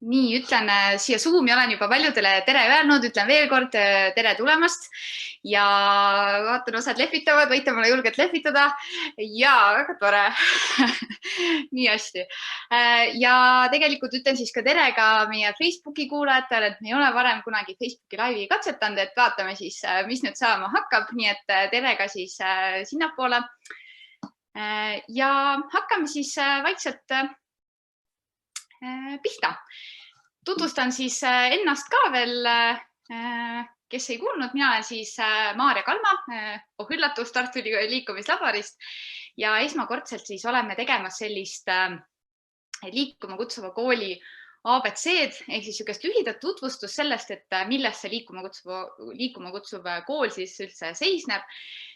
Nii, ütlen siia Zoomi, olen juba paljudele tere öelnud, ütlen veel kord tere tulemast ja vaatan, osad lehvitavad, võite mulle julgelt lehvitada. Ja väga tore. Nii hästi. Ja tegelikult ütlen siis ka tere ka meie Facebooki kuulajatele, et me ei ole varem kunagi Facebooki laivi katsetanud, et vaatame siis, mis nüüd saama hakkab. Nii et tere ka siis sinnapoole. Ja hakkame siis vaikselt pihta. Tutvustan siis ennast ka veel, kes ei kuulnud. Mina olen siis Maarja Kalma, üllatust Tartu Ülikooli liikumislaborist ja esmakordselt siis oleme tegemas sellist liikuma kutsuva kooli ABC-d ehk siis niisugust lühidat tutvustust sellest, et millest see liikuma kutsuv kool siis üldse seisneb.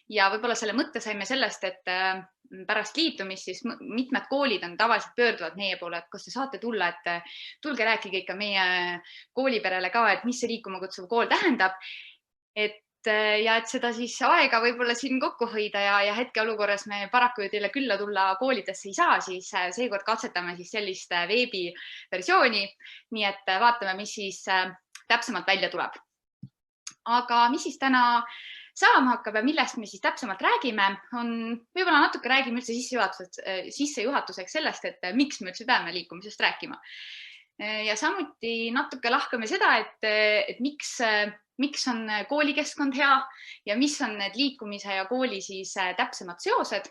Ja võib-olla selle mõtte saime sellest, et pärast liitumist siis mitmed koolid on tavaliselt pöörduvad meie poole, et kas te saate tulla, et tulge rääkige ikka meie kooliperele ka, et mis see liikuma kutsuv kool tähendab. Ja et seda siis aega võib-olla siin kokku hoida ja hetkeolukorras me paraku teile külla tulla koolidesse ei saa, siis seekord katsetame siis sellist veebiversiooni. Nii et vaatame, mis siis täpsemalt välja tuleb. Aga mis siis täna saama hakkab ja millest me siis täpsemalt räägime, on võib-olla natuke räägime üldse sissejuhatuseks sellest, et miks me üldse peame liikumisest rääkima. Ja samuti natuke lahkame seda, et miks on koolikeskkond hea ja mis on need liikumise ja kooli siis täpsemad seosed.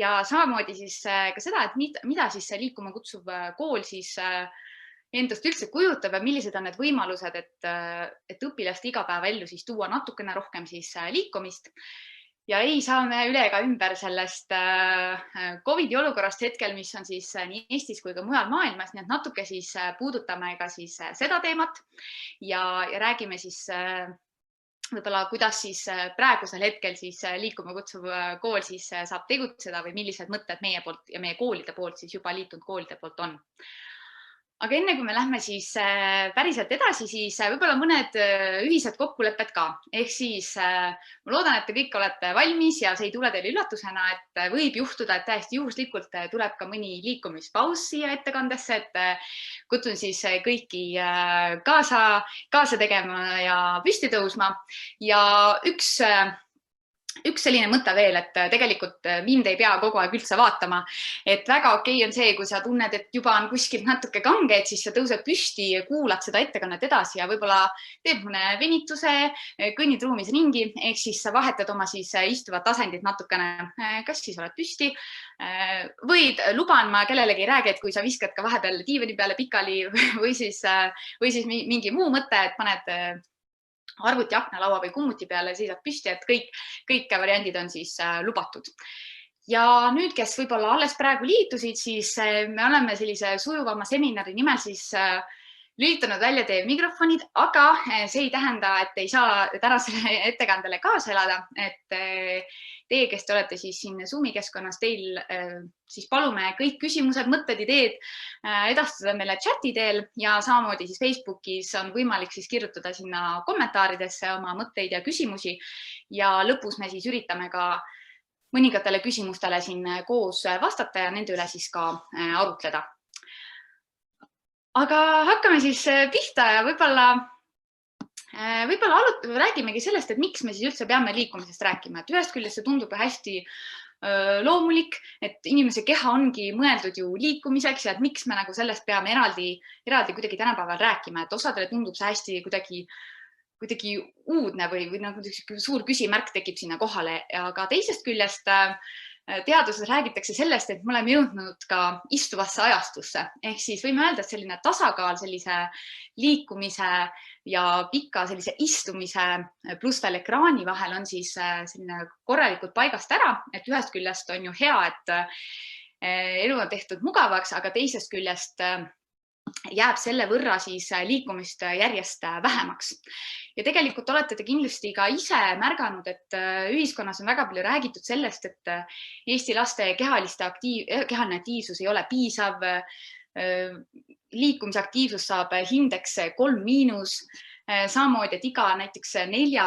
Ja samamoodi siis ka seda, et mida siis see liikuma kutsuv kool siis endast üldse kujutab ja millised on need võimalused, et õpilaste igapäevaellu siis tuua natukene rohkem siis liikumist. Ja ei saa me üle ega ümber sellest COVID-i olukorrast hetkel, mis on siis nii Eestis kui ka mujal maailmas, nii et natuke siis puudutame ka siis seda teemat ja räägime siis võib-olla, kuidas siis praegusel hetkel siis liikuma kutsuv kool siis saab tegutseda või millised mõtted meie poolt ja meie koolide poolt siis juba liitunud koolide poolt on. Aga enne kui me lähme siis päriselt edasi, siis võib-olla mõned ühised kokkulepped ka. Ehk siis ma loodan, et te kõik olete valmis ja see ei tule teile üllatusena, et võib juhtuda, et täiesti juhuslikult tuleb ka mõni liikumispaus siia ettekandesse, et kutsun siis kõiki kaasa tegema ja püsti tõusma. Ja üks selline mõte veel, et tegelikult mind ei pea kogu aeg üldse vaatama, et väga okei on see, kui sa tunned, et juba on kuskilt natuke kange, et siis sa tõused püsti ja kuulad seda ettekannet edasi ja võib-olla teed mõne venituse, kõnnid ruumis ringi, ehk siis sa vahetad oma siis istuvat asendit natukene, kas siis oled püsti või luban ma kellelegi ei räägi, et kui sa viskad ka vahepeal diivani peale pikali või siis mingi muu mõte, et paned arvuti aknalaua või kummuti peale seisab püsti, et kõik variandid on siis lubatud. Ja nüüd, kes võib-olla alles praegu liitusid, siis me oleme sellise sujuvama seminari nimel siis lülitanud välja teie mikrofonid, aga see ei tähenda, et ei saa tänasele ettekandele kaasa elada, et teie, kes te olete siis siin Zoomi keskkonnas, teil siis palume kõik küsimused, mõtted, ideed edastada meile chati teel ja samamoodi siis Facebookis on võimalik siis kirjutada sinna kommentaaridesse oma mõtteid ja küsimusi ja lõpus me siis üritame ka mõningatele küsimustele siin koos vastata ja nende üle siis ka arutleda. Aga hakkame siis pihta ja võib-olla räägimegi sellest, et miks me siis üldse peame liikumisest rääkima, et ühest küljest see tundub hästi loomulik, et inimese keha ongi mõeldud ju liikumiseks ja et miks me nagu sellest peame eraldi kuidagi tänapäeval rääkima, et osadele tundub see hästi kuidagi uudne või nagu suur küsimärk tekib sinna kohale, aga teisest küljest teaduses räägitakse sellest, et me oleme jõudnud ka istuvasse ajastusse, ehk siis võime öelda, et selline tasakaal sellise liikumise ja pika sellise istumise pluss veel ekraani vahel on siis selline korralikult paigast ära, et ühest küljest on ju hea, et elu on tehtud mugavaks, aga teisest küljest jääb selle võrra siis liikumist järjest vähemaks. Ja tegelikult olete te kindlasti ka ise märganud, et ühiskonnas on väga palju räägitud sellest, et Eesti laste kehaline aktiivsus ei ole piisav, liikumisaktiivsus saab hindeks 3-, samamoodi, et iga näiteks 4.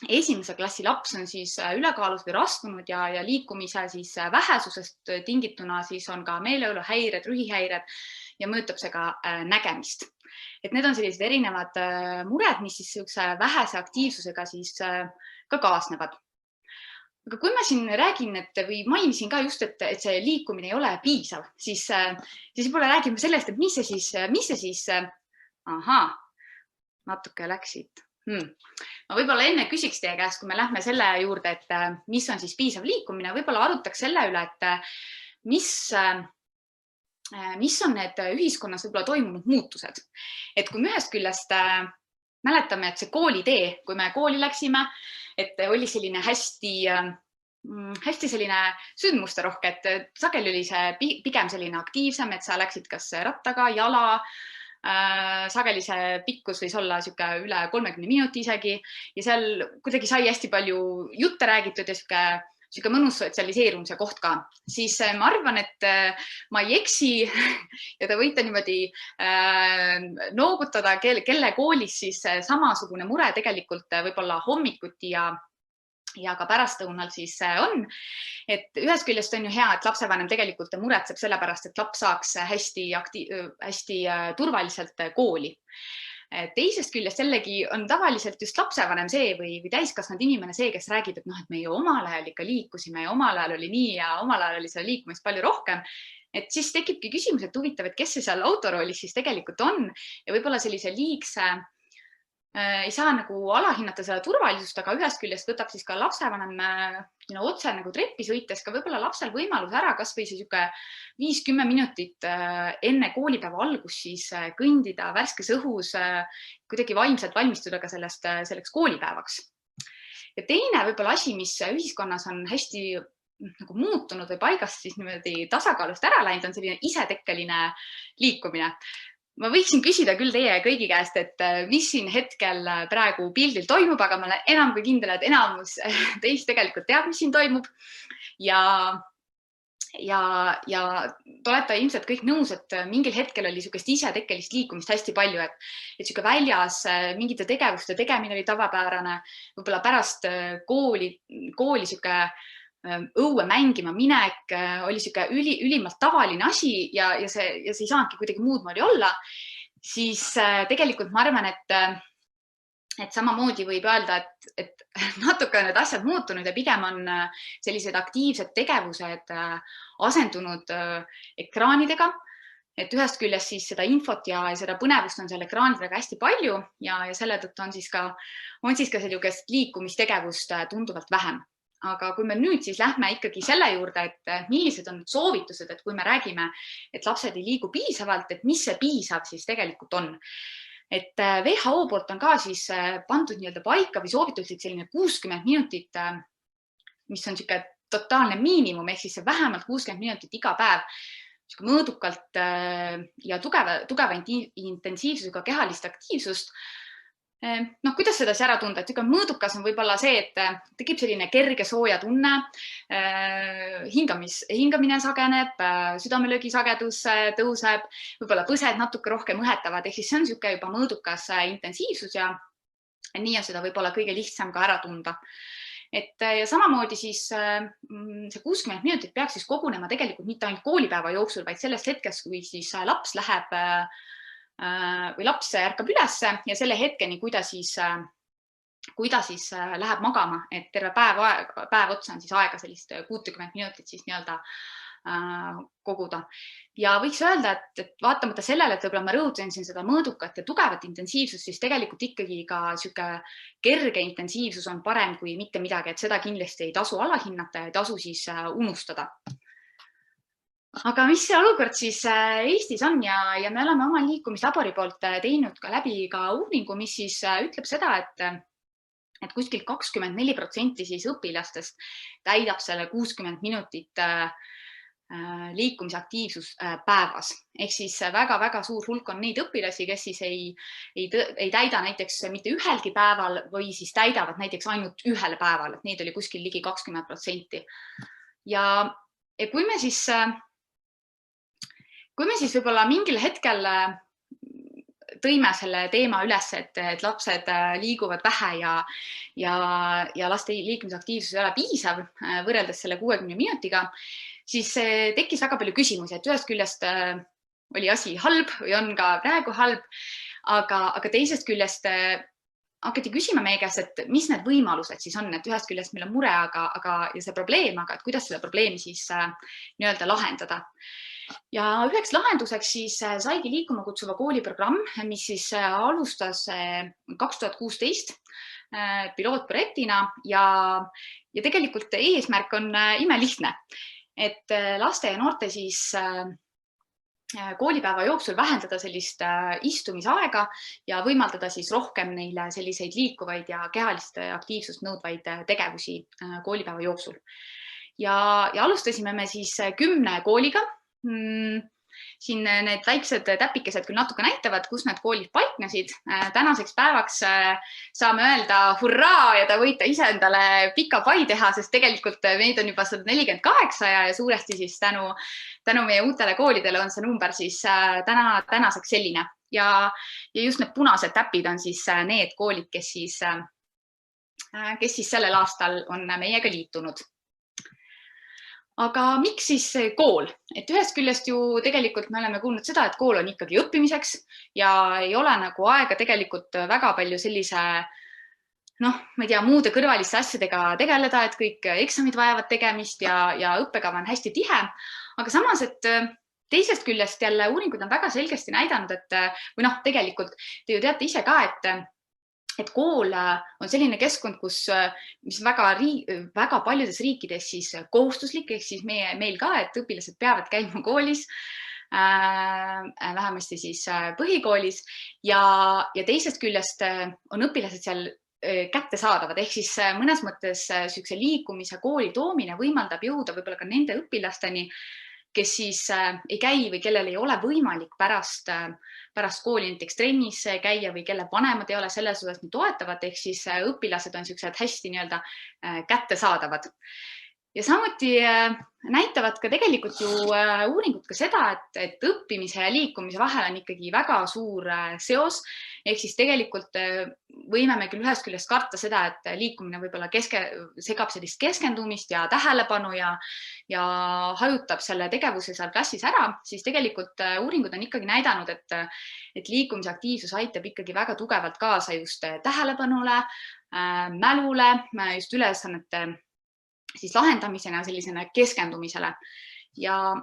esimese klassi laps on siis ülekaalus või rasvunud ja liikumise siis vähesusest tingituna siis on ka meeleoluhäired, rühihäired ja mõjutab see ka nägemist. Et need on sellised erinevad mured, mis siis sellise vähese aktiivsusega siis ka kaasnevad. Aga kui ma siin räägin, või mainisin ka just, et see liikumine ei ole piisav, siis võib-olla räägime sellest, et mis see siis, natuke läksid. Ma võib-olla enne küsiks teie käest, kui me lähme selle juurde, et mis on siis piisav liikumine, võib-olla arutaks selle üle, et mis on need ühiskonnas võib-olla toimunud muutused. Et kui me ühest küljest mäletame, et see koolitee, kui me kooli läksime, et oli selline hästi selline sündmusterohke, et sageli oli see pigem selline aktiivsem, et sa läksid kas rattaga, jala, sageli see pikkus võis olla üle 30 minuti isegi ja seal kuidagi sai hästi palju jutte räägitud ja siuke mõnus sotsialiseerumise koht ka. Siis ma arvan, et ma ei eksi ja te võite niimoodi noogutada, kelle koolis siis samasugune mure tegelikult võib-olla hommikuti ja ka pärastlõunal siis on. Et ühest küljest on ju hea, et lapsevanem tegelikult muretseb selle pärast, et laps saaks hästi turvaliselt kooli. Teisest küljest jällegi on tavaliselt just lapsevanem see või täiskasvanud inimene see, kes räägib, et et me ju omal ajal ikka liikusime ja omal ajal oli nii ja omal ajal oli seda liikumist palju rohkem. Et siis tekibki küsimus, et huvitav, et kes see seal autoroolis siis tegelikult on ja võib-olla sellise liigse ei saa nagu alahinnata seda turvalisust, aga ühest küljest võtab siis ka lapsevanem otse nagu treppi sõites ka võib-olla lapsel võimalus ära kas või 5-10 minutit enne koolipäeva algust siis kõndida värskes õhus, kuidagi vaimselt valmistuda ka selleks koolipäevaks. Ja teine võib-olla asi, mis ühiskonnas on hästi nagu muutunud või paigast siis niimoodi tasakaalust ära läinud, on selline isetekkeline liikumine. Ma võiksin küsida küll teie kõigi käest, et mis siin hetkel praegu pildil toimub, aga ma olen enam kui kindel, et enamus teist tegelikult teab, mis siin toimub. Ja te olete ilmselt kõik nõus, et mingil hetkel oli niisugust isetekkelist liikumist hästi palju, et väljas mingite tegevuste tegemine oli tavapärane, võib-olla pärast kooli õue mängima minek oli ülimalt tavaline asi ja see ei saanudki kuidagi muud moodi olla, siis tegelikult ma arvan, et samamoodi võib öelda, et natuke on need asjad muutunud ja pigem on sellised aktiivsed tegevused asendunud ekraanidega, et ühest küljest siis seda infot ja seda põnevust on seal ekraanidega hästi palju ja selle tõttu on siis ka sellist liikumistegevust tunduvalt vähem. Aga kui me nüüd siis lähme ikkagi selle juurde, et millised on soovitused, et kui me räägime, et lapsed ei liigu piisavalt, et mis see piisav siis tegelikult on. Et WHO poolt on ka siis pandud nii-öelda paika või soovituslik selline 60 minutit, mis on totaalne miinimum, ehk siis vähemalt 60 minutit iga päev mõõdukalt ja tugeva intensiivsusega kehalist aktiivsust. Kuidas seda ära tunda, et mõõdukas on võib-olla see, et tekib selline kerge sooja tunne, hingamine sageneb, südamelöögi sagedus tõuseb, võib-olla põsed natuke rohkem õhetavad, ehk siis see on juba mõõdukas intensiivsus ja nii on seda võib-olla kõige lihtsam ka ära tunda. Ja samamoodi siis see 60 minutit peaks siis kogunema tegelikult mitte ainult koolipäeva jooksul, vaid sellest hetkest, kui siis laps läheb või laps ärkab ülesse ja selle hetkeni, kui ta siis läheb magama, et terve päev otsa on siis aega sellist 60 minutit siis nii-öelda koguda. Ja võiks öelda, et vaatamata sellele, et võib-olla ma rõhutasin siin seda mõõdukat ja tugevat intensiivsust, siis tegelikult ikkagi ka kerge intensiivsus on parem kui mitte midagi, et seda kindlasti ei tasu alahinnata ja ei tasu siis unustada. Aga mis see olukord siis Eestis on ja me oleme oma liikumislabori poolt teinud ka läbi uuringu, mis siis ütleb seda, et kuskil 24% siis õpilastest täidab selle 60 minutit liikumisaktiivsus päevas. Ehk siis väga-väga suur hulk on neid õpilasi, kes siis ei täida näiteks mitte ühelgi päeval või siis täidavad näiteks ainult ühel päeval, et neid oli kuskil ligi 20%. Ja kui me siis võib-olla mingil hetkel tõime selle teema üles, et lapsed liiguvad vähe ja laste liikumisaktiivsus ei ole piisav võrreldes selle 60 minutiga, siis tekkis väga palju küsimusi, et ühest küljest oli asi halb või on ka praegu halb, aga teisest küljest hakati küsima meie käest, et mis need võimalused siis on, et ühest küljest meil on mure ja see probleem, aga et kuidas seda probleemi siis nii-öelda lahendada. Ja üheks lahenduseks siis saigi Liikuma kutsuva kooli programm, mis siis alustas 2016 pilootprojektina ja tegelikult eesmärk on imelihtne, et laste ja noorte siis koolipäeva jooksul vähendada sellist istumisaega ja võimaldada siis rohkem neile selliseid liikuvaid ja kehalist aktiivsust nõudvaid tegevusi koolipäeva jooksul. Ja alustasime me siis 10 kooliga. Siin need väiksed täpikesed küll natuke näitavad, kus need koolid paiknesid. Tänaseks päevaks saame öelda hurraa ja te võite ise endale pika pai teha, sest tegelikult meid on juba 148 ja suuresti siis tänu meie uutele koolidele on see number siis tänaseks selline. Ja just need punased täpid on siis need koolid, kes siis sellel aastal on meiega liitunud. Aga miks siis kool? Et ühest küljest ju tegelikult me oleme kuulnud seda, et kool on ikkagi õppimiseks ja ei ole nagu aega tegelikult väga palju sellise, ma ei tea, muude kõrvaliste asjadega tegeleda, et kõik eksamid vajavad tegemist ja õppekava on hästi tihe. Aga samas, et teisest küljest jälle uuringud on väga selgesti näidanud, või tegelikult te ju teate ise ka, et kool on selline keskkond, mis väga paljudes riikides siis kohustuslik, ehk siis meil ka, et õpilased peavad käima koolis, vähemasti siis põhikoolis ja teisest küljest on õpilased seal kättesaadavad, ehk siis mõnes mõttes sellise liikumise kooli toomine võimaldab jõuda võib-olla ka nende õpilasteni, kes siis ei käi või kellel ei ole võimalik pärast kooli näiteks trennis käia või kelle vanemad ei ole selles osas nii toetavad, ehk siis õpilased on sellised hästi nii-öelda kättesaadavad. Ja samuti näitavad ka tegelikult ju uuringud ka seda, et õppimise ja liikumise vahel on ikkagi väga suur seos, ehk siis tegelikult võime me küll ühest küljest karta seda, et liikumine võib-olla segab sellist keskendumist ja tähelepanu ja hajutab selle tegevuse seal klassis ära, siis tegelikult uuringud on ikkagi näidanud, et liikumise aktiivsus aitab ikkagi väga tugevalt kaasa just tähelepanule, mälule, just ülesannete siis lahendamisena sellisena keskendumisele. Ja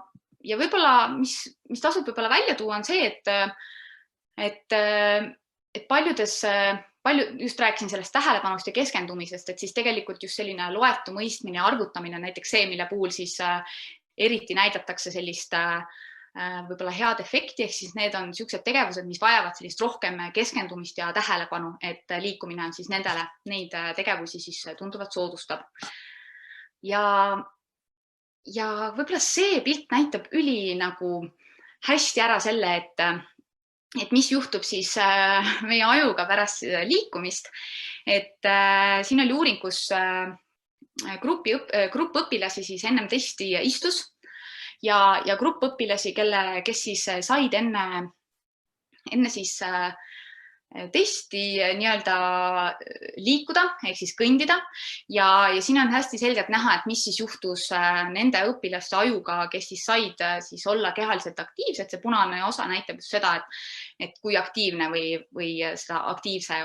võib-olla, mis tasub võib-olla välja tuua, on see, et just rääkisin sellest tähelepanust ja keskendumisest, et siis tegelikult just selline loetu mõistmine ja arvutamine näiteks see, mille puhul siis eriti näidatakse sellist võib-olla head efekti, ehk siis need on sellised tegevused, mis vajavad sellist rohkem keskendumist ja tähelepanu, et liikumine on siis neid tegevusi siis tunduvalt soodustab. Ja võib-olla see pilt näitab nagu hästi ära selle, et mis juhtub siis meie ajuga pärast liikumist. Et siin oli uuring, kus grupp õpilasi siis ennem testi istus ja grupp õpilasi, kes siis said enne siis testi nii-öelda liikuda, ehk siis kõndida ja siin on hästi selgelt näha, et mis siis juhtus nende õpilaste ajuga, kes siis said siis olla kehaliselt aktiivsed. See punane osa näitab just seda, et kui aktiivne või seda aktiivset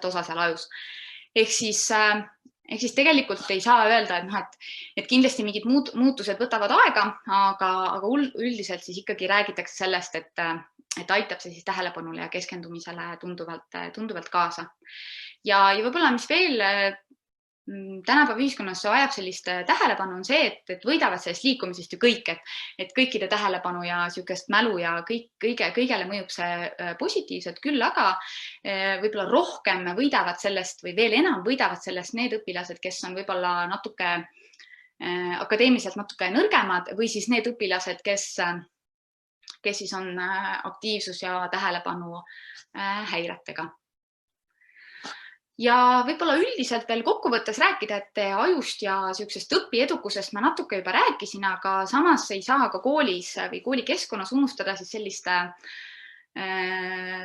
osa seal ajus. Ehk siis tegelikult ei saa öelda, et kindlasti mingid muutused võtavad aega, aga üldiselt siis ikkagi räägitakse sellest, et aitab see siis tähelepanule ja keskendumisele tunduvalt kaasa. Ja võib-olla, mis veel tänapäeva ühiskonnas ajab sellist tähelepanu, on see, et võidavad sellest liikumisest ju kõik, et kõikide tähelepanu ja niisugust mälu ja kõigele mõjub see positiivselt, küll aga võib-olla rohkem võidavad sellest või veel enam võidavad sellest need õpilased, kes on võib-olla natuke akadeemiliselt natuke nõrgemad või siis need õpilased, kes siis on aktiivsus ja tähelepanu häiretega. Ja võib-olla üldiselt veel kokkuvõttes rääkida, et ajust ja sellisest õpiedukusest ma natuke juba rääkisin, aga samas ei saa ka koolis või koolikeskkonnas unustada siis sellist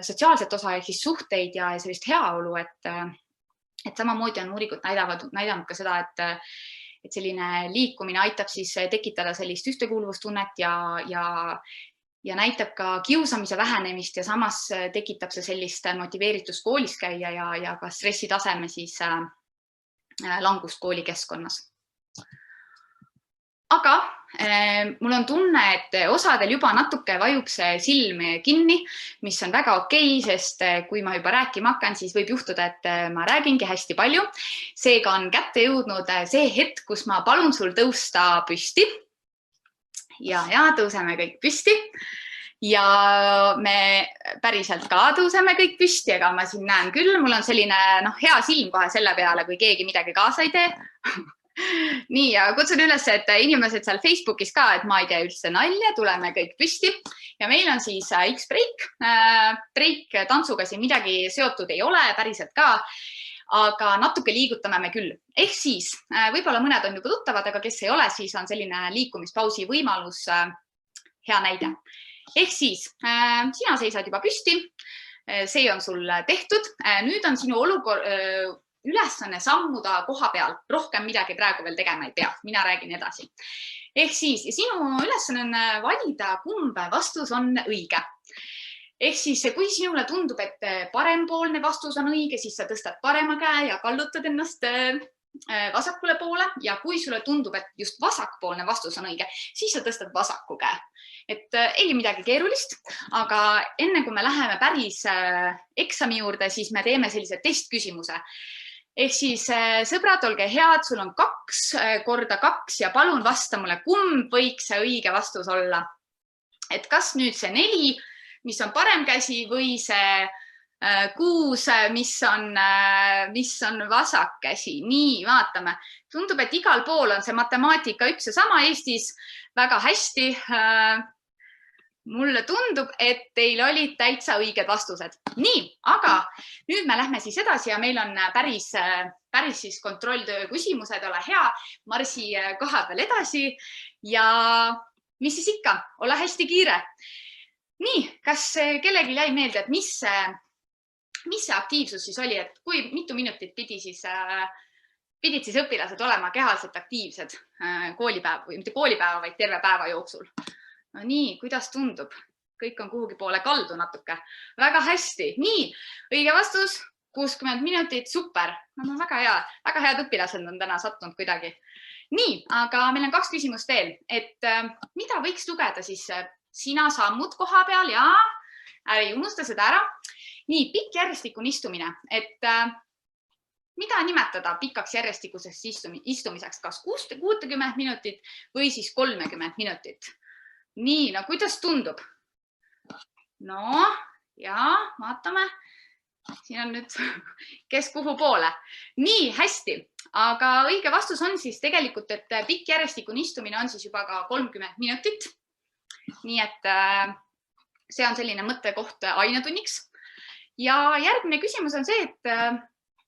sotsiaalset osa ehk siis suhteid ja sellist heaolu, et samamoodi on uuringud näidanud ka seda, et selline liikumine aitab siis tekitada sellist ühtekuuluvustunnet ja näitab ka kiusamise vähenemist ja samas tekitab see sellist motiveeritust koolis käia ja ka stressitaseme siis langust koolikeskkonnas. Aga mul on tunne, et osadel juba natuke vajub see silm kinni, mis on väga okei, sest kui ma juba rääkima hakkan, siis võib juhtuda, et ma räägingi hästi palju. Seega on kätte jõudnud see hetk, kus ma palun sul tõusta püsti. Ja tõuseme kõik püsti. Ja me päriselt ka tõuseme kõik püsti, aga ma siin näen küll, mul on selline hea silm kohe selle peale, kui keegi midagi kaasa ei tee. Nii, ja kutsun üles, et inimesed seal Facebookis ka, et ma ei tee üldse nalja, tuleme kõik püsti ja meil on siis X-break. Break tantsuga siin midagi seotud ei ole, päriselt ka, aga natuke liigutame me küll. Ehk siis, võib-olla mõned on juba tuttavad, aga kes ei ole, siis on selline liikumispausi võimalus hea näide. Ehk siis, sina seisad juba püsti, see on sul tehtud, nüüd on sinu ülesanne sammuda koha peal, rohkem midagi praegu veel tegema ei pea, mina räägin edasi. Ehk siis, sinu ülesanne on valida, kumb vastus on õige. Ehk siis, kui sinule tundub, et parempoolne vastus on õige, siis sa tõstad parema käe ja kallutad ennast vasakule poole ja kui sulle tundub, et just vasakpoolne vastus on õige, siis sa tõstad vasaku käe. Et ei midagi keerulist, aga enne kui me läheme päris eksami juurde, siis me teeme sellise testküsimuse. Ehk siis, sõbrad, olge head, sul on 2 korda 2 ja palun vasta mulle, kumb võiks see õige vastus olla. Et kas nüüd see 4, mis on parem käsi või see 6, mis on vasak käsi. Nii, vaatame. Tundub, et igal pool on see matemaatika üks ja sama Eestis väga hästi. Mulle tundub, et teil olid täitsa õiged vastused. Nii, aga nüüd me lähme siis edasi ja meil on päris siis kontrolltöö küsimused, ole hea, marsi koha peal edasi ja mis siis ikka, ole hästi kiire. Nii, kas kellelgi jäi meelde, et mis see aktiivsus siis oli, et kui mitu minutit pidid siis õpilased olema kehaliselt aktiivsed koolipäeva või mitte koolipäeva, vaid terve päeva jooksul? No nii, kuidas tundub? Kõik on kuhugi poole kaldu natuke. Väga hästi. Nii, õige vastus, 60 minutit, super. No, väga head õpilased on täna sattunud kuidagi. Nii, aga meil on 2 küsimust veel, et mida võiks lugeda siis sina sammud koha peal ja ei unusta seda ära. Nii, pikk järjestikune istumine, et mida nimetada pikaks järjestikuseks istumiseks, kas 60 minutit või siis 30 minutit? Nii, no kuidas tundub? No, ja vaatame. Siin on nüüd kes kuhu poole. Nii, hästi. Aga õige vastus on siis tegelikult, et pikk järjestikune istumine on siis juba ka 30 minutit. Nii et see on selline mõttekoht ainetunniks. Ja järgmine küsimus on see, et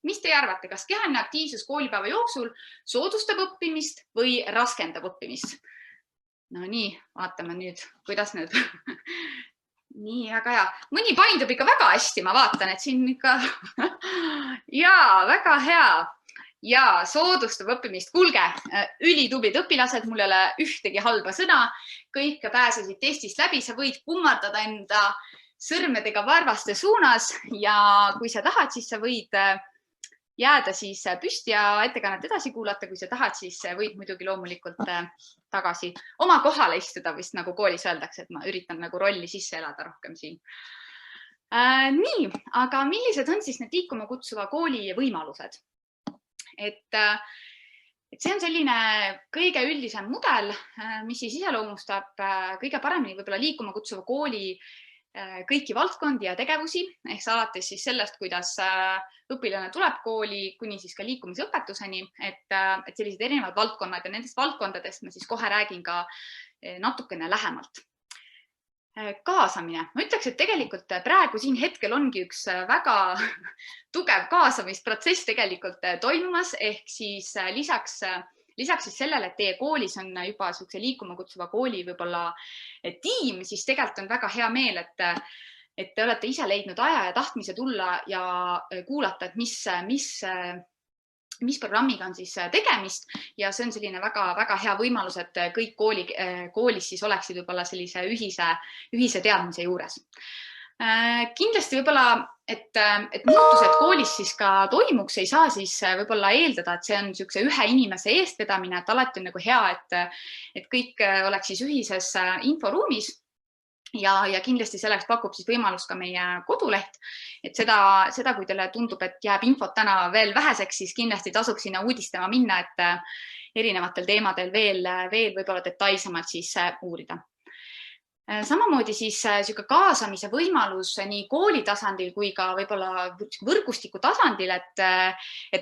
mis te arvate, kas kehaline aktiivsus koolipäeva jooksul soodustab õppimist või raskendab õppimist? No nii, vaatame nüüd, kuidas nüüd. Nii, väga hea. Mõni paindub ikka väga hästi, ma vaatan, et siin ikka jaa, väga hea. Ja soodustab õppimist. Kuulge, ülitublid õpilased, mul ei ole ühtegi halba sõna. Kõik pääsesid testist läbi, sa võid kummardada enda sõrmedega varvaste suunas ja kui sa tahad, siis sa võid jääda siis püsti ja ettekannet edasi kuulata. Kui sa tahad, siis võid muidugi loomulikult tagasi oma kohale istuda, vist nagu koolis öeldakse, et ma üritan nagu rolli sisse elada rohkem siin. Nii, aga millised on siis need liikuma kutsuva kooli võimalused? Et see on selline kõige üldisem mudel, mis siis iseloomustab kõige paremini võib-olla liikuma kutsuva kooli kõiki valdkondi ja tegevusi, ehk alates siis sellest, kuidas õpilane tuleb kooli, kuni siis ka liikumisõpetuseni, et sellised erinevad valdkonnad ja nendest valdkondadest ma siis kohe räägin ka natukene lähemalt. Kaasamine. Ma ütleks, et tegelikult praegu siin hetkel ongi üks väga tugev kaasamisprotsess tegelikult toimumas, ehk siis lisaks siis sellele, et teie koolis on juba liikuma kutsuva kooli võib-olla tiim, siis tegelikult on väga hea meel, et te olete ise leidnud aja ja tahtmise tulla ja kuulata, et mis programmiga on siis tegemist ja see on selline väga-väga hea võimalus, et kõik koolis siis oleksid võib-olla sellise ühise teadmise juures. Kindlasti võib-olla, et muutused koolis siis ka toimuks, ei saa siis võib-olla eeldada, et see on niisuguse ühe inimese eestvedamine, et alati on nagu hea, et kõik oleks siis ühises inforuumis. Ja kindlasti selleks pakub siis võimalus ka meie koduleht, et seda, kui teile tundub, et jääb infot täna veel väheseks, siis kindlasti tasuks sinna uudistama minna, et erinevatel teemadel veel võib-olla detailsemalt siis uurida. Samamoodi siis niisugune kaasamise võimalus nii kooli tasandil kui ka võib-olla võrgustiku tasandil, et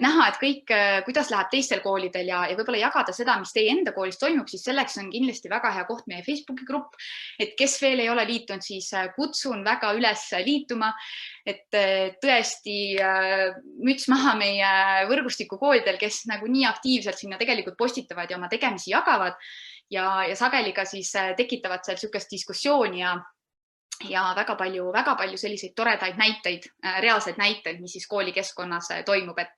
näha, et kõik, kuidas läheb teistel koolidel ja võib-olla jagada seda, mis teie enda koolis toimub, siis selleks on kindlasti väga hea koht meie Facebooki grupp, et kes veel ei ole liitunud, siis kutsun väga üles liituma, et tõesti müts maha meie võrgustiku koolidel, kes nagu nii aktiivselt sinna tegelikult postitavad ja oma tegemisi jagavad. Ja sageli ka siis tekitavad seal niisugust diskussiooni ja väga palju selliseid toredaid näiteid, reaalseid näiteid, mis siis koolikeskkonnas toimub, et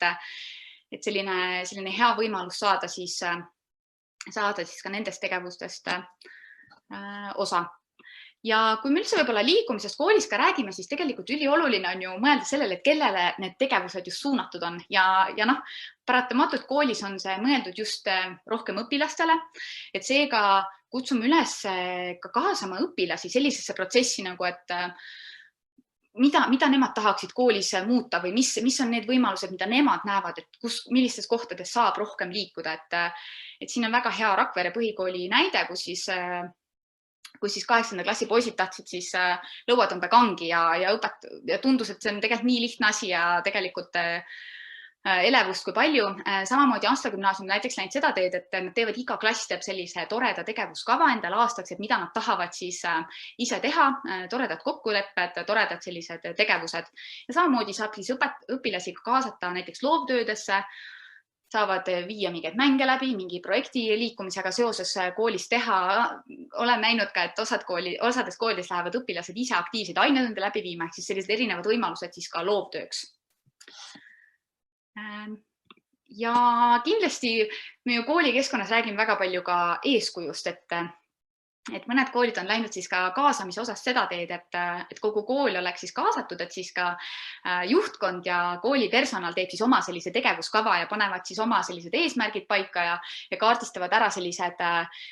selline hea võimalus saada siis ka nendest tegevustest osa. Ja kui me üldse võib-olla liikumisest koolis ka räägime, siis tegelikult ülioluline on ju mõelda sellele, et kellele need tegevused just suunatud on ja paratamatult koolis on see mõeldud just rohkem õpilastele, et seega kutsume üles ka kaasama õpilasi sellisesse protsessi nagu, et mida nemad tahaksid koolis muuta või mis on need võimalused, mida nemad näevad, et millistes kohtades saab rohkem liikuda, et siin on väga hea Rakvere põhikooli näide, kus siis 8. klassi poisid tahtsid siis lõuatõmbekangi ja tundus, et see on tegelikult nii lihtne asi ja tegelikult elevust kui palju. Samamoodi Ansla gümnaasium näiteks läinud seda teed, et nad teevad, iga klass teeb sellise toreda tegevuskava endale aastaks, et mida nad tahavad siis ise teha, toredad kokkulepped, toredad sellised tegevused. Ja samamoodi saab siis õpilasi kaasata näiteks loovtöödesse, saavad viia mingeid mänge läbi, mingi projekti liikumisega seoses koolis teha. Olen näinud ka, et osades koolides lähevad õpilased ise aktiivseid ainetunde läbi viima, ehk siis sellised erinevad võimalused siis ka loovtööks. Ja kindlasti me ju koolikeskkonnas räägime väga palju ka eeskujust, et mõned koolid on läinud siis ka kaasamise osas seda teed, et kogu kool oleks siis kaasatud, et siis ka juhtkond ja kooli personal teeb siis oma sellise tegevuskava ja panevad siis oma sellised eesmärgid paika ja kaardistavad ära sellised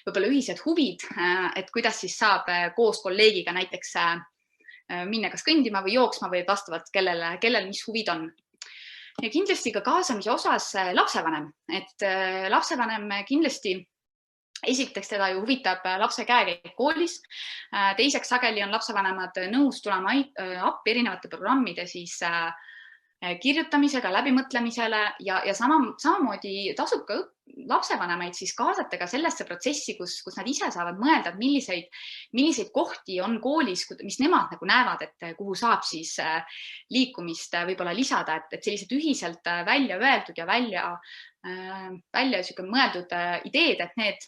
võib-olla ühised huvid, et kuidas siis saab koos kolleegiga näiteks minna kas kõndima või jooksma või vastavalt kellel mis huvid on. Ja kindlasti ka kaasamise osas lapsevanem, et lapsevanem kindlasti esiteks teda ju huvitab lapse käekäik koolis. Teiseks sageli on lapsevanemad nõus tulema appi erinevate programmide siis kirjutamisega, läbimõtlemisele ja samamoodi tasub ka lapsevanemaid siis kaasata ka sellesse protsessi, kus nad ise saavad mõelda, milliseid kohti on koolis, mis nemad nagu näevad, et kuhu saab siis liikumist võib-olla lisada, et sellised ühiselt välja öeldud ja välja mõeldud ideed, et need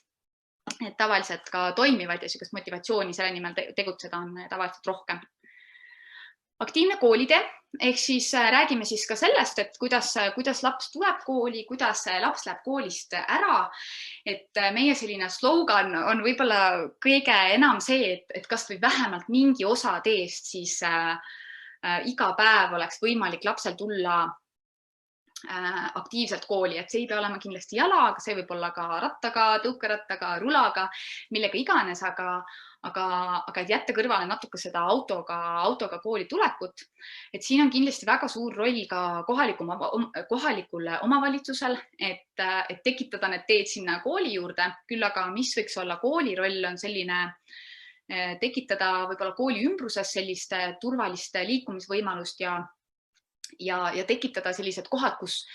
tavaliselt ka toimivad ja sellist motivatsiooni selle nimel tegutseda on tavaliselt rohkem. Aktiivne koolitee, ehk siis räägime siis ka sellest, et kuidas laps tuleb kooli, kuidas laps läheb koolist ära. Et meie selline slogan on võib-olla kõige enam see, et kas või vähemalt mingi osa teest siis iga päev oleks võimalik lapsel tulla aktiivselt kooli, et see ei pea olema kindlasti jala, aga see võib olla ka rattaga, tõukerattaga, rulaga, millega iganes, aga et jätta kõrvale natuke seda autoga kooli tulekut. Et siin on kindlasti väga suur roll ka kohalikul omavalitsusel, et tekitada need teed sinna kooli juurde. Küll aga mis võiks olla kooli roll on selline tekitada võib-olla kooli ümbruses sellist turvalist liikumisvõimalust ja tekitada sellised kohad, kus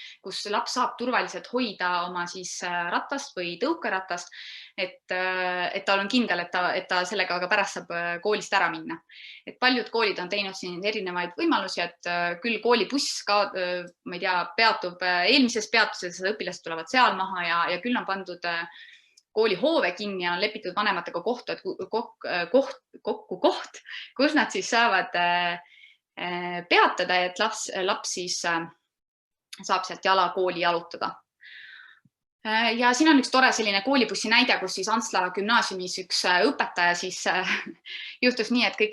laps saab turvaliselt hoida oma siis ratast või tõukeratast, et tal on kindel, et ta sellega aga pärast saab koolist ära minna. Et paljud koolid on teinud siin erinevaid võimalusi, et küll koolibuss ka, ma ei tea, peatub eelmises peatuses, õpilased tulevad seal maha ja küll on pandud kooli hoove kinni ja on lepitud vanematega kokku koht, kus nad siis saavad peatada, et laps siis saab sealt jala kooli jalutada. Ja siin on üks tore selline koolibussi näide, kus siis Antsla gümnaasiumis üks õpetaja siis juhtus nii, et kõik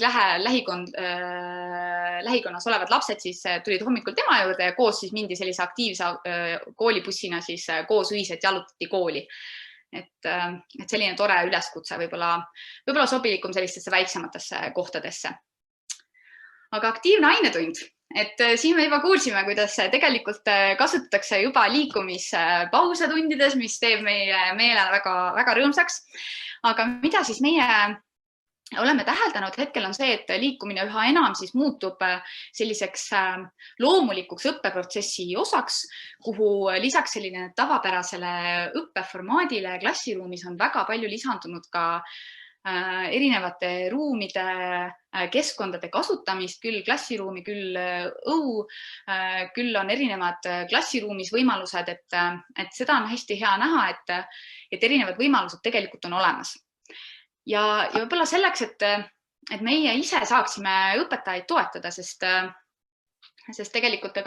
lähikonnas olevad lapsed siis tulid hommikul tema juurde ja koos siis mindi sellise aktiivse koolibussina siis koos ühiselt jalutati kooli. Et selline tore üleskutse võib-olla sobilikum sellistesse väiksematesse kohtadesse. Aga aktiivne ainetund. Et siin me juba kuulsime, kuidas tegelikult kasutatakse juba liikumispause tundides, mis teeb meie meele väga, väga rõõmsaks. Aga mida siis meie oleme täheldanud hetkel on see, et liikumine üha enam siis muutub selliseks loomulikuks õppeprotsessi osaks, kuhu lisaks selline tavapärasele õppeformaadile klassiruumis on väga palju lisandunud ka erinevate ruumide, keskkondade kasutamist, küll klassiruumi, küll õu, küll on erinevad klassiruumis võimalused, et seda on hästi hea näha, et erinevad võimalused tegelikult on olemas. Ja võib-olla selleks, et meie ise saaksime õpetajaid toetada, sest tegelikult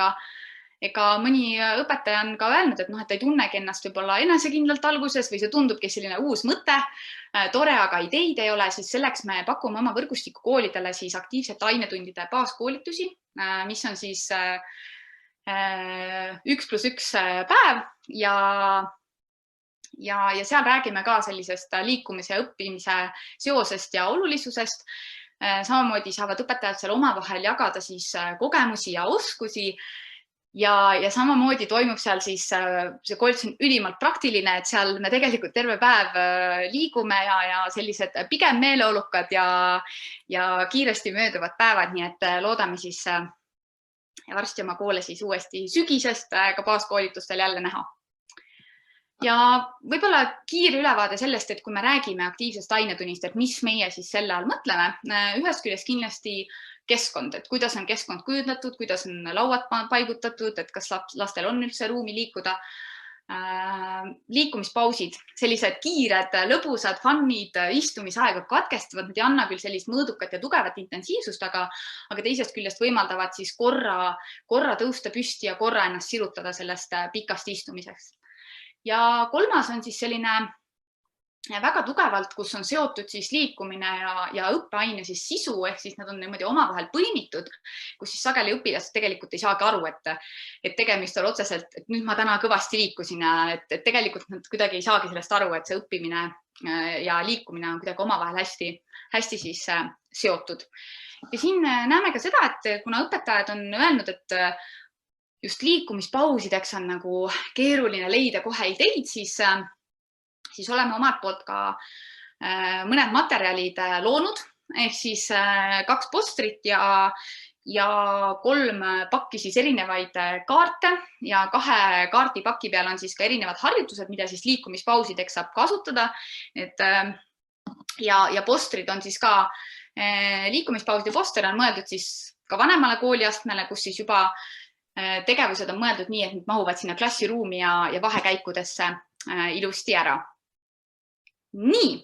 ega mõni õpetaja on ka öelnud, et ei tunnegi ennast võib-olla enesekindlalt alguses või see tundubki selline uus mõte, tore, aga ideid ei ole, siis selleks me pakume oma võrgustiku koolidele siis aktiivsete ainetundide baaskoolitusi, mis on siis 1+1 päev ja seal räägime ka sellisest liikumise ja õppimise seosest ja olulisusest. Samamoodi saavad õpetajad seal omavahel jagada siis kogemusi ja oskusi. Ja samamoodi toimub seal siis, see koolitus on ülimalt praktiline, et seal me tegelikult terve päev liigume ja sellised pigem meeleolukad ja kiiresti mööduvad päevad, nii et loodame siis varsti oma koole siis uuesti sügisest ka baaskoolitustel jälle näha. Ja võib-olla kiire ülevaade sellest, et kui me räägime aktiivsest ainetunnist, et mis meie siis selle all mõtleme, ühest küljest kindlasti keskkond, et kuidas on keskkond kujundatud, kuidas on lauad paigutatud, et kas lastel on üldse ruumi liikuda. Liikumispausid, sellised kiired, lõbusad, funnid, istumisaega katkestavad, need ei anna küll sellist mõõdukat ja tugevat intensiivsust, aga teisest küljest võimaldavad siis korra tõusta püsti ja korra ennast sirutada sellest pikast istumiseks. Ja kolmas on siis selline väga tugevalt, kus on seotud siis liikumine ja õppeaine siis sisu, ehk siis nad on niimoodi omavahel põimitud, kus siis sageli õpilased tegelikult ei saagi aru, et tegemist on otseselt, et nüüd ma täna kõvasti liikusin, et tegelikult nad kuidagi ei saagi sellest aru, et see õppimine ja liikumine on kuidagi omavahel hästi siis seotud. Ja siin näeme ka seda, et kuna õpetajad on öelnud, et just liikumispausideks on nagu keeruline leida kohe ideid, siis oleme omalt poolt ka mõned materjalid loonud, ehk siis 2 postrit ja 3 pakki siis erinevaid kaarte ja 2 kaardipaki peal on siis ka erinevad harjutused, mida siis liikumispausideks saab kasutada. Ja postrid on siis ka, liikumispauside poster on mõeldud siis ka vanemale kooliastmele, kus siis juba tegevused on mõeldud nii, et need mahuvad sinna klassiruumi ja vahekäikudesse ilusti ära. Nii,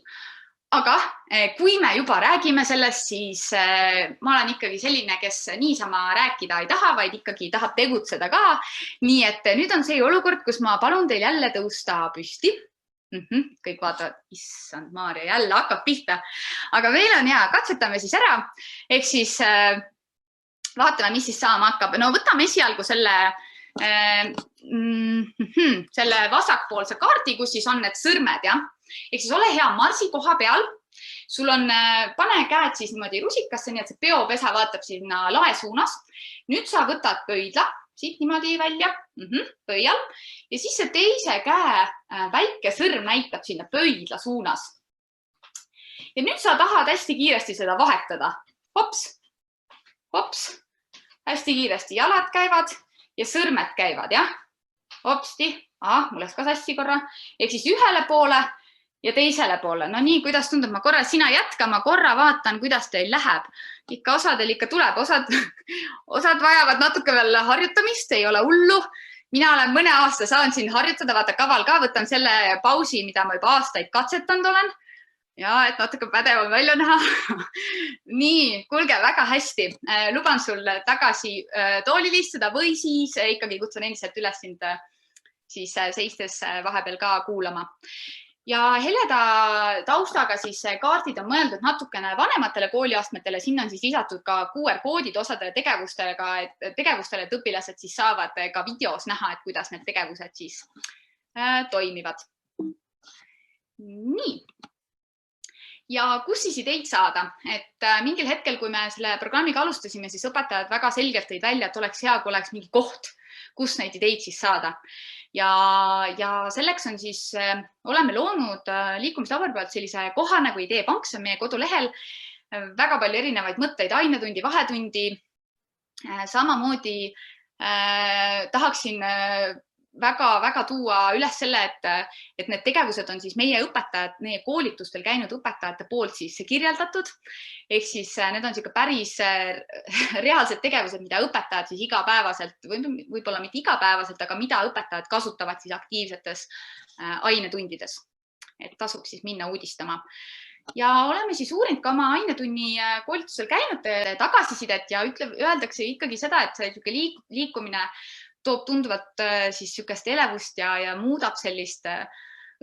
aga kui me juba räägime sellest, siis ma olen ikkagi selline, kes niisama rääkida ei taha, vaid ikkagi tahab tegutseda ka. Nii et nüüd on see olukord, kus ma palun teil jälle tõusta püsti. Kõik vaatavad, issand Maarja, jälle hakkab pihta. Aga veel on hea, katsetame siis ära. Ehk siis vaatame, mis siis saama hakkab. No võtame esialgu selle vasakpoolse kaardi, kus siis on need sõrmed, jah. Ehk siis ole hea marsi koha peal. Sul on, pane käed siis niimoodi rusikasse, nii et see peopesa vaatab sinna lae suunas. Nüüd sa võtad pöidla, siit niimoodi välja, pöial. Ja siis see teise käe väike sõrm näitab sinna pöidla suunas. Ja nüüd sa tahad hästi kiiresti seda vahetada. Hops, hästi kiiresti jalad käivad ja sõrmed käivad, jah? Hopsti, mul läks ka sassi korra. Ehk siis ühele poole ja teisele poole. No nii, kuidas tundub? Ma korra sina jätka, ma korra vaatan, kuidas teil läheb. Ikka osadel ikka tuleb, osad vajavad natuke veel harjutamist, ei ole hullu. mina olen mõne aasta saan siin harjutada, vaata kaval ka, võtan selle pausi, mida ma juba aastaid katsetanud olen. Ja, et natuke pädevam välja näha. Nii, kuulge, väga hästi. Luban sul tagasi toolil istuda või siis ikkagi kutsun endiselt üles sind siis seistes vahepeal ka kuulama. Ja heleda taustaga siis kaardid on mõeldud natukene vanematele kooliastmetele. Sinna on siis lisatud ka QR-koodid osadele tegevustele, et õpilased siis saavad ka videos näha, et kuidas need tegevused siis toimivad. Nii. Ja kus siis ideid saada? Et mingil hetkel, kui me selle programmiga alustasime, siis õpetajad väga selgelt tõid välja, et oleks hea, kui oleks mingi koht, kus neid ideid siis saada. Ja selleks on siis, oleme loonud liikumislabori pealt sellise koha nagu Ideepank, see on meie kodulehel. Väga palju erinevaid mõtteid, ainetundi, vahetundi. Samamoodi tahaksin väga tuua üles selle, et need tegevused on siis meie õpetajad, meie koolitustel käinud õpetajate poolt siis kirjeldatud. Ehk siis need on päris reaalsed tegevused, mida õpetajad siis igapäevaselt, võib-olla mitte igapäevaselt, aga mida õpetajad kasutavad siis aktiivsetes ainetundides. Et tasuks siis minna uudistama. Ja oleme siis uurinud ka oma ainetunni koolitusel käinud tagasisidet ja öeldakse ikkagi seda, et see liikumine toob tunduvalt siis sükest elevust ja muudab sellist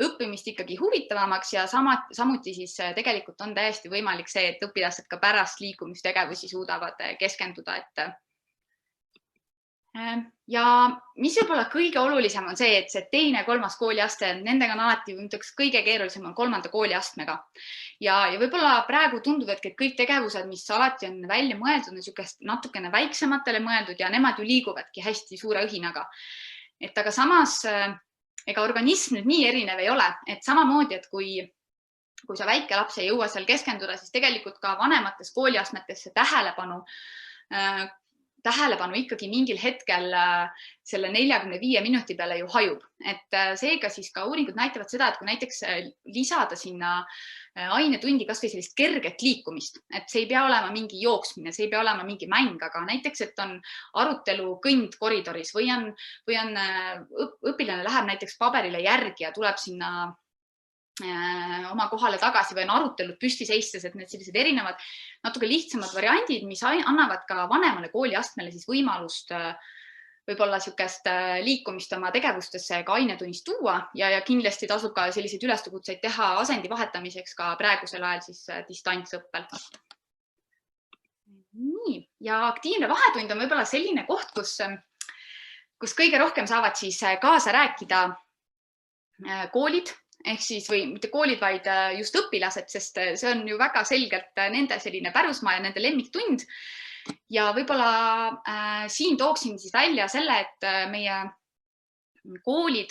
õppimist ikkagi huvitavamaks ja samuti siis tegelikult on täiesti võimalik see, et õpilased ka pärast liikumistegevusi suudavad keskenduda. Ja mis võib-olla kõige olulisem on see, et see teine ja kolmas kooliaste, nendega on alati kõige keerulisem on kolmanda kooliastmega. Ja võib-olla praegu tunduvadki, et kõik tegevused, mis alati on välja mõeldud, on natukene väiksematele mõeldud ja nemad ju liiguvadki hästi suure õhinaga. Et aga samas, ega organism nüüd nii erinev ei ole, et samamoodi, et kui sa väike laps ei jõua seal keskenduda, siis tegelikult ka vanemates kooliastmetes tähelepanu ikkagi mingil hetkel selle 45 minuti peale ju hajub. Et seega siis ka uuringud näitavad seda, et kui näiteks lisada sinna ainetundi kas või sellist kerget liikumist, et see ei pea olema mingi jooksmine, see ei pea olema mingi mäng, aga näiteks, et on arutelu kõnd koridoris või on õpilane läheb näiteks paberile järgi ja tuleb sinna oma kohale tagasi või on arutelud püsti seistes, et need sellised erinevad natuke lihtsamad variandid, mis annavad ka vanemale kooliastmele siis võimalust võib-olla sükest liikumist oma tegevustesse ka ainetunnis tuua ja kindlasti tasub ka selliseid üleskutseid teha asendi vahetamiseks ka praegusel ajal siis distantsõppel. Nii, ja aktiivne vahetund on võib-olla selline koht, kus kõige rohkem saavad siis kaasa rääkida koolid, ehk siis või mitte koolid, vaid just õpilased, sest see on ju väga selgelt nende selline pärusmaa ja nende lemmiktund. Ja võib-olla siin tooksin siis välja selle, et meie koolid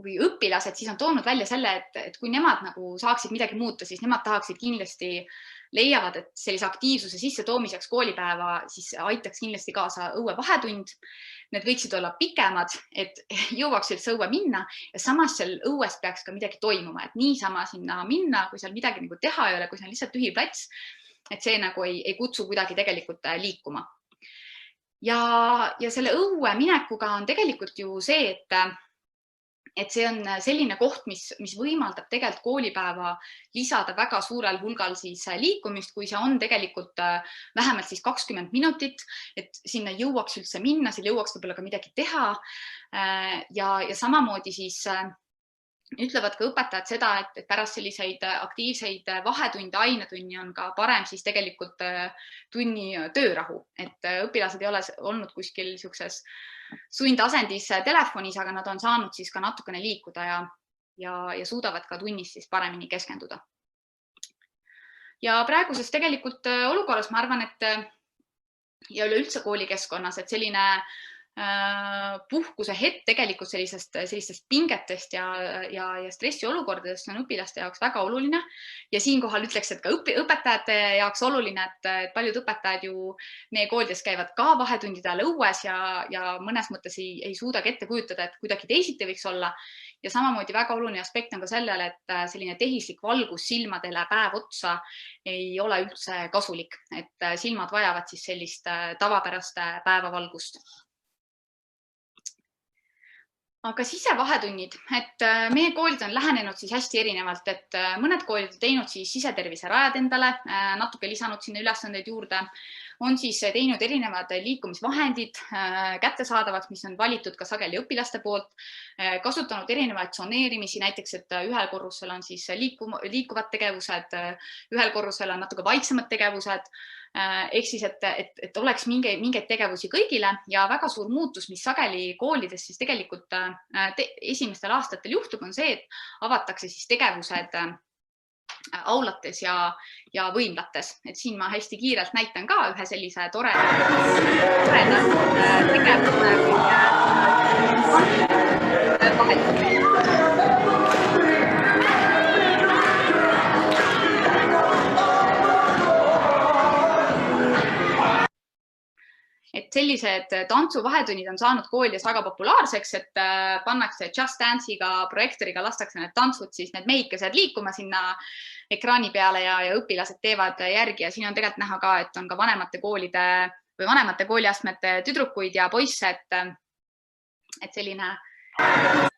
või õpilased siis on toonud välja selle, et kui nemad nagu saaksid midagi muuta, siis nemad tahaksid kindlasti leiavad, et sellise aktiivsuse sisse toomiseks koolipäeva siis aitaks kindlasti kaasa õuevahetund. Need võiksid olla pikemad, et jõuaks üldse õue minna ja samas seal õues peaks ka midagi toimuma, et niisama sinna minna, kui seal midagi nagu teha ei ole, kui see on lihtsalt tühi plats, et see nagu ei kutsu kuidagi tegelikult liikuma. Ja selle õue minekuga on tegelikult ju see, et see on selline koht, mis võimaldab tegelikult koolipäeva lisada väga suurel hulgal siis liikumist, kui see on tegelikult vähemalt siis 20 minutit, et sinna jõuaks üldse minna, seal jõuaks võib-olla ka midagi teha. Ja samamoodi siis ütlevad ka õpetajad seda, et pärast selliseid aktiivseid vahetunde, ainetunni on ka parem siis tegelikult tunni töörahu, et õpilased ei ole olnud kuskil niisuguses sundasendis telefonis, aga nad on saanud siis ka natukene liikuda ja suudavad ka tunnis siis paremini keskenduda. Ja praeguses tegelikult olukorras ma arvan, et ja üleüldse koolikeskkonnas, et selline puhkuse hetk tegelikult sellistest pingetest ja stressiolukordadest on õpilaste jaoks väga oluline. Ja siinkohal ütleks, et ka õpetajate jaoks oluline, et paljud õpetajad ju meie koolides käivad ka vahetundide ajal õues ja mõnes mõttes ei suudagi ette kujutada, et kuidagi teisiti võiks olla. Ja samamoodi väga oluline aspekt on ka sellele, et selline tehislik valgus silmadele päev otsa ei ole üldse kasulik, et silmad vajavad siis sellist tavapärast päevavalgust. Aga sisevahetunnid, et meie koolid on lähenenud siis hästi erinevalt, et mõned koolid on teinud siis sisetervise rajad endale, natuke lisanud sinna ülesandeid juurde, on siis teinud erinevad liikumisvahendid kättesaadavaks, mis on valitud ka sageli õpilaste poolt, kasutanud erinevaid tsoneerimisi, näiteks, et ühel korrusel on siis liikuvad tegevused, ühel korrusel on natuke vaiksemad tegevused, ehk siis, et oleks mingeid tegevusi kõigile ja väga suur muutus, mis sageli koolides siis tegelikult esimestel aastatel juhtub, on see, et avatakse siis tegevused aulates ja võimlates. Et siin ma hästi kiirelt näitan ka ühe sellise toreda tegevuse et sellised tantsuvahetunnid on saanud koolides väga populaarseks, et pannakse Just Dance'iga, projektoriga lastakse need tantsud, siis need mehikesed liikuma sinna ekraani peale ja õpilased teevad järgi ja siin on tegelikult näha ka, et on ka vanemate kooliastmete tüdrukuid ja poisse, et selline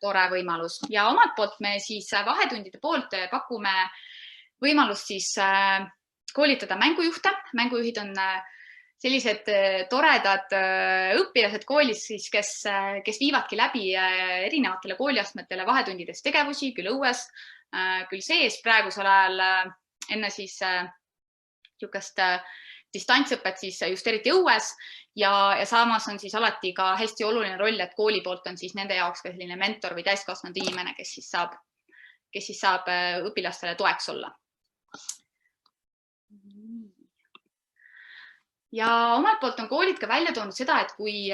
tore võimalus. Ja omalt poolt me siis vahetundide poolt pakume võimalust siis koolitada mängujuhte. Mängujuhid on sellised toredad õpilased koolis, siis, kes viivadki läbi erinevatele kooliastmetele vahetundides tegevusi, küll õues, küll sees praegusel ajal enne siis niisugust distantsõpet siis just eriti õues ja samas on siis alati ka hästi oluline roll, et kooli poolt on siis nende jaoks ka selline mentor või täiskasvanud inimene, kes siis saab õpilastele toeks olla. Ja omalt poolt on koolid ka välja toonud seda, et kui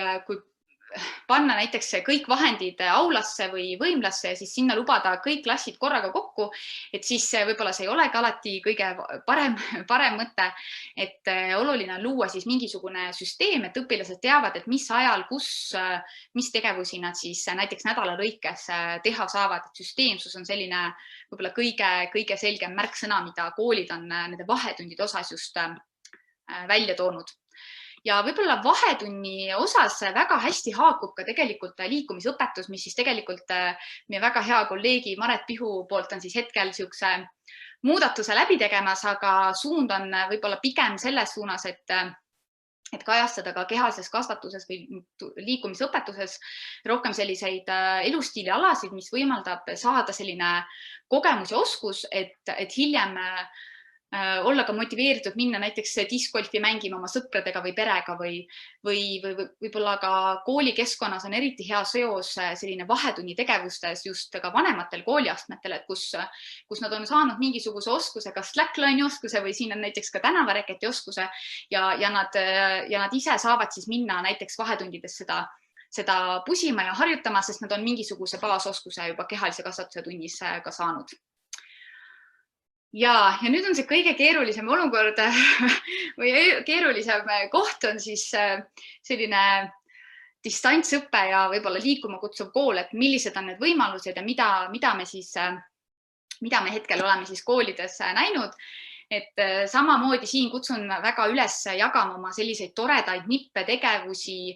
panna näiteks kõik vahendid aulasse või võimlasse ja siis sinna lubada kõik klassid korraga kokku, et siis võib-olla see ei olegi alati kõige parem mõte, et oluline on luua siis mingisugune süsteem, et õpilased teavad, et mis ajal, mis tegevusi nad siis näiteks nädala lõikes teha saavad. Et süsteemsus on selline võib-olla kõige selgem märksõna, mida koolid on nende vahetundide osas just välja toonud. Ja võib-olla vahetunni osas väga hästi haakub ka tegelikult liikumisõpetus, mis siis tegelikult meie väga hea kolleegi Maret Pihu poolt on siis hetkel niisuguse muudatuse läbi tegemas, aga suund on võib-olla pigem selles suunas, et kajastada ka kehalises kasvatuses või liikumisõpetuses rohkem selliseid elustiilialasid, mis võimaldab saada selline kogemus ja oskus, et hiljem olla ka motiveeritud minna näiteks diskgolfi mängima oma sõpradega või perega või võib-olla ka koolikeskkonnas on eriti hea seos selline vahetunni tegevustes just ka vanematel kooliastmetel, et kus nad on saanud mingisuguse oskuse, kas slackline'i oskuse või siin on näiteks ka tänavareketi oskuse ja nad ise saavad siis minna näiteks vahetundides seda pusima ja harjutama, sest nad on mingisuguse baasoskuse juba kehalise kasvatuse tunnis ka saanud. Ja nüüd on see kõige keerulisem olukord või keerulisem koht on siis selline distantsõpe ja võib-olla liikuma kutsuv kool, et millised on need võimalused ja mida me hetkel oleme siis koolides näinud. Et samamoodi siin kutsun väga üles jagama oma selliseid toredaid nippe tegevusi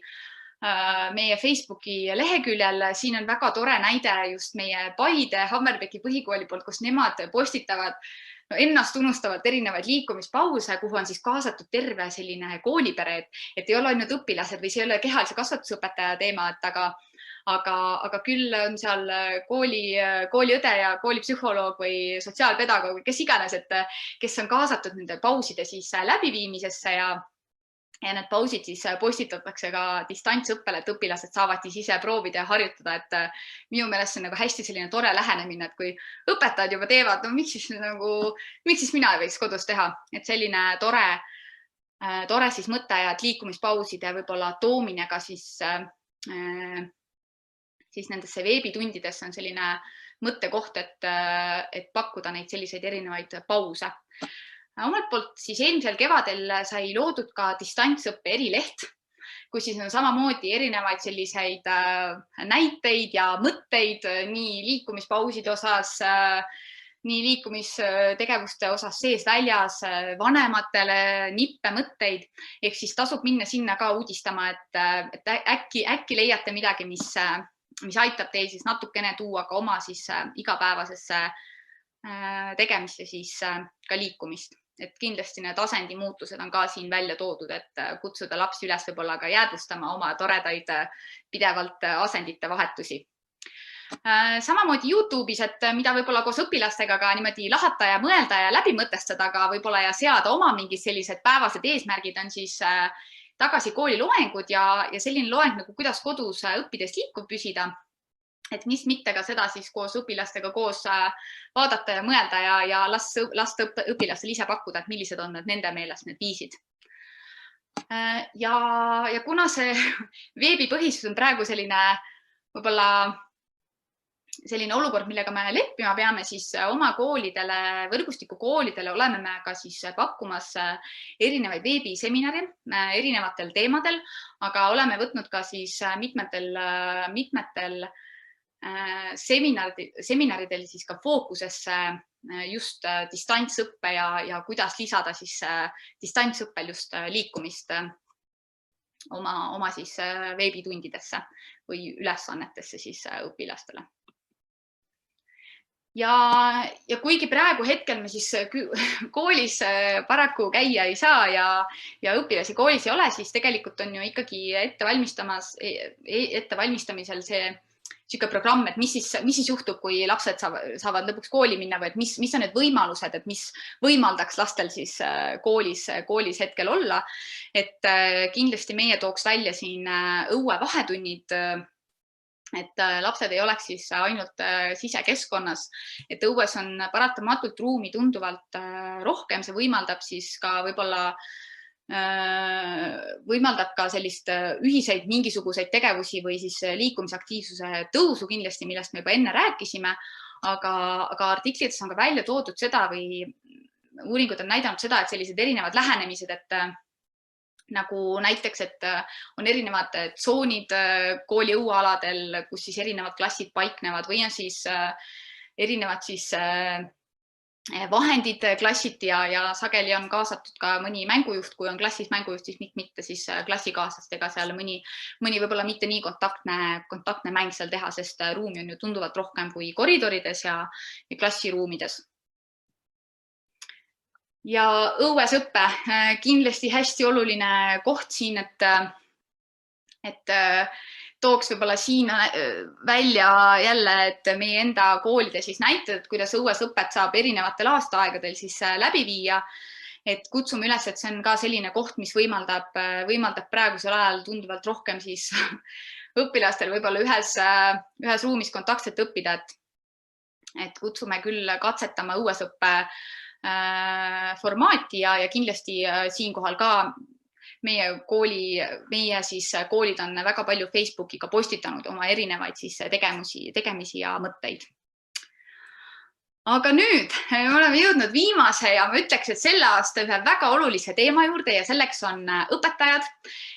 meie Facebooki leheküljel. Siin on väga tore näide just meie Paide Hammerbecki põhikooli poolt, kus nemad postitavad ennast unustavalt erinevaid liikumispause, kuhu on siis kaasatud terve selline koolipere, et ei ole ainult õpilased või see ei ole kehalise kasvatusõpetaja teema, aga küll on seal kooliõde ja koolipsühholoog või sotsiaalpedagoog, kes iganes, kes on kaasatud nende pauside siis läbiviimisesse ja need pausid siis postitatakse ka distantsõppele, et õpilased saavad siis ise proovida ja harjutada, et minu meelest see on nagu hästi selline tore lähenemine, et kui õpetajad juba teevad, no miks siis mina ei võiks kodus teha, et selline tore siis mõte ja et liikumispauside võib-olla toomine ka siis nendesse veebitundidesse on selline mõttekoht, et pakkuda neid selliseid erinevaid pause. Omalt poolt siis eelmisel kevadel sai loodud ka distantsõppe erileht, kus siis on samamoodi erinevaid selliseid näiteid ja mõtteid nii liikumispauside osas, nii liikumistegevuste osas sees-väljas, vanematele nippe mõtteid, ehk siis tasub minna sinna ka uudistama, et äkki leiate midagi, mis aitab teil siis natukene tuua ka oma siis igapäevasesse tegemisse siis ka liikumist. Et kindlasti need asendi muutused on ka siin välja toodud, et kutsuda lapsi üles võib-olla ka jäädvustama oma toredaid pidevalt asendite vahetusi. Samamoodi YouTube'is, et mida võib-olla koos õpilastega ka niimoodi lahata ja mõelda ja läbi mõtestada ka võib-olla ja seada oma mingid sellised päevased eesmärgid on siis tagasi kooli loengud ja selline loeng nagu kuidas kodus õppides liikuv püsida. Et mis mitte ka seda siis koos õpilastega koos vaadata ja mõelda ja lasta õpilastel ise pakkuda, et millised on nende meelest need viisid. Ja kuna see veebipõhisus on praegu selline võib-olla selline olukord, millega me leppima peame, siis oma koolidele, võrgustiku koolidele oleme me ka siis pakkumas erinevaid veebiseminare erinevatel teemadel, aga oleme võtnud ka siis mitmetel seminaridel siis ka fookusesse just distantsõppe ja kuidas lisada siis distantsõppel just liikumist oma siis veebitundidesse või ülesannetesse siis õpilastele. Ja kuigi praegu hetkel me siis koolis paraku käia ei saa ja õpilasi koolis ei ole, siis tegelikult on ju ikkagi ettevalmistamisel see siuke programm, et mis siis juhtub, kui lapsed saavad lõpuks kooli minna või et mis on need võimalused, et mis võimaldaks lastel siis koolis hetkel olla. Et kindlasti meie tooks välja siin õue vahetunnid, et lapsed ei oleks siis ainult sisekeskkonnas, et õues on paratamatult ruumi tunduvalt rohkem, see võimaldab siis ka võib-olla võimaldab ka sellist ühiseid mingisuguseid tegevusi või siis liikumisaktiivsuse tõusu kindlasti, millest me juba enne rääkisime, aga artiklites on ka välja toodud seda või uuringud on näidanud seda, et sellised erinevad lähenemised, et nagu näiteks, et on erinevad tsoonid kooli õuealadel, kus siis erinevad klassid paiknevad või on siis erinevad siis vahendid klassiti ja sageli on kaasatud ka mõni mängujuht, kui on klassis mängujuht, siis mitte siis klassikaaslastega seal mõni võib-olla mitte nii kontaktne mäng seal teha, sest ruumi on ju tunduvalt rohkem kui koridorides ja klassiruumides. Ja õues õppe kindlasti hästi oluline koht siin, et tooks võib-olla siin välja jälle, et meie enda koolide siis näited, kuidas õues õpet saab erinevatel aastaaegadel siis läbi viia. Et kutsume üles, et see on ka selline koht, mis võimaldab praegusel ajal tunduvalt rohkem siis õpilastel võib-olla ühes ruumis kontaktselt õppida, et kutsume küll katsetama õues õppe formaati ja kindlasti siinkohal ka meie koolid on väga palju Facebookiga postitanud oma erinevaid siis tegemisi ja mõtteid. Aga nüüd me oleme jõudnud viimase ja ma ütleks, et selle aasta ühe väga olulise teema juurde ja selleks on õpetajad.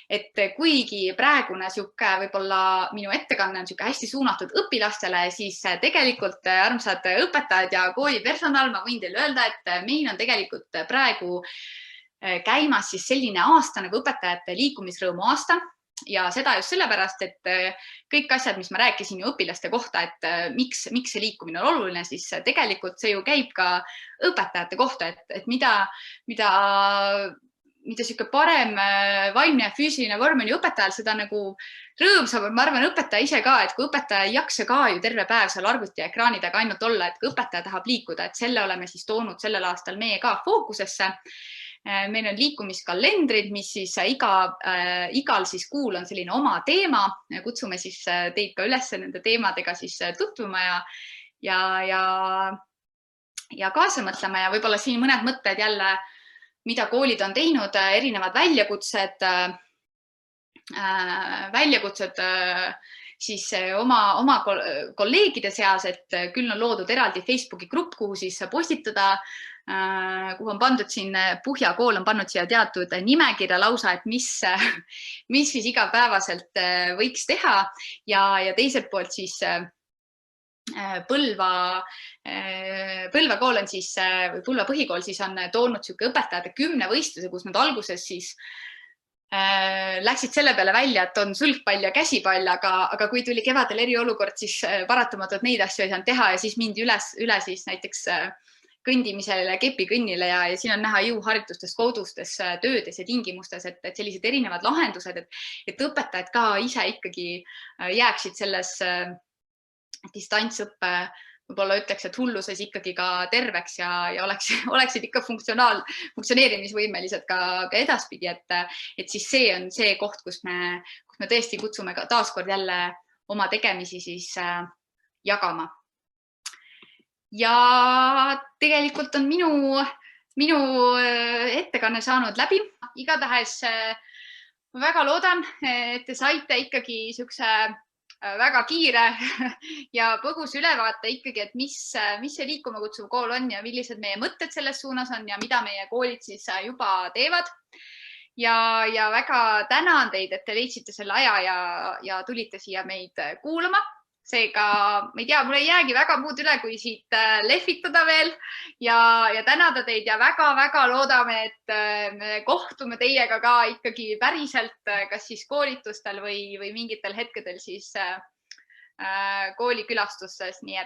Et kuigi praegune võib-olla minu ettekanne on hästi suunatud õpilastele, siis tegelikult armsad õpetajad ja koolipersonal, ma võin teile öelda, et meil on tegelikult praegu käimas siis selline aasta nagu õpetajate liikumisrõõmu aasta ja seda just sellepärast, et kõik asjad, mis ma rääkisin ju õpilaste kohta, et miks see liikumine on oluline, siis tegelikult see ju käib ka õpetajate kohta, et mida siuke parem vaimne ja füüsiline vorm on ju õpetajal, seda nagu rõõm saab, ma arvan, õpetaja ise ka, et kui õpetaja ei jaksa ka ju terve päev seal arvuti ja ekraani taga ainult olla, et kui õpetaja tahab liikuda, et selle oleme siis toonud sellel aastal meie ka fookusesse. Meil on liikumiskalendrid, mis siis igal siis kuul on selline oma teema. Kutsume siis teid ka üles nende teemadega siis tutvuma ja kaasa mõtlema ja võib-olla siin mõned mõtted jälle, mida koolid on teinud, erinevad väljakutsed siis oma kolleegide seas, et küll on loodud eraldi Facebooki grupp, kuhu siis postitada, kuhu on pandud siin Puhja kool on pannud siia teatud nimekirja lausa, et mis siis igapäevaselt võiks teha ja teiselt poolt siis Põlva kool on siis, või Põlva põhikool siis on toonud õpetajate 10 võistluse, kus nad alguses siis läksid selle peale välja, et on sulgpall ja käsipall, aga kui tuli kevadel eriolukord, siis paratamatult neid asju ei saanud teha ja siis mindi üle siis näiteks kõndimisele, kepikõnnile ja siin on näha jõuharjutustes, kodustes töödes ja tingimustes, et sellised erinevad lahendused, et õpetajad ka ise ikkagi jääksid selles distantsõppe võib-olla ütleks, et hulluses ikkagi ka terveks ja oleksid ikka funktsioneerimisvõimelised ka edaspidi, et siis see on see koht, kus me tõesti kutsume ka taaskord jälle oma tegemisi siis jagama. Ja tegelikult on minu ettekanne saanud läbi. Igatahes väga loodan, et te saite ikkagi niisuguse väga kiire ja põgus ülevaate ikkagi, et mis see Liikuma kutsuv kool on ja millised meie mõtted selles suunas on ja mida meie koolid siis juba teevad. Ja väga tänan teid, et te leidsite selle aja ja tulite siia meid kuulama. Seega, ma ei tea, mul ei jäägi väga muud üle, kui siit lehvitada veel ja tänada teid ja väga-väga loodame, et me kohtume teiega ka ikkagi päriselt, kas siis koolitustel või mingitel hetkedel siis koolikülastustes. Nii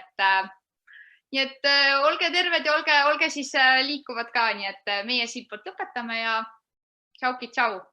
et olge terved ja olge siis liikuvad ka. Nii et meie siitpoolt lõpetame ja tšauki tšau.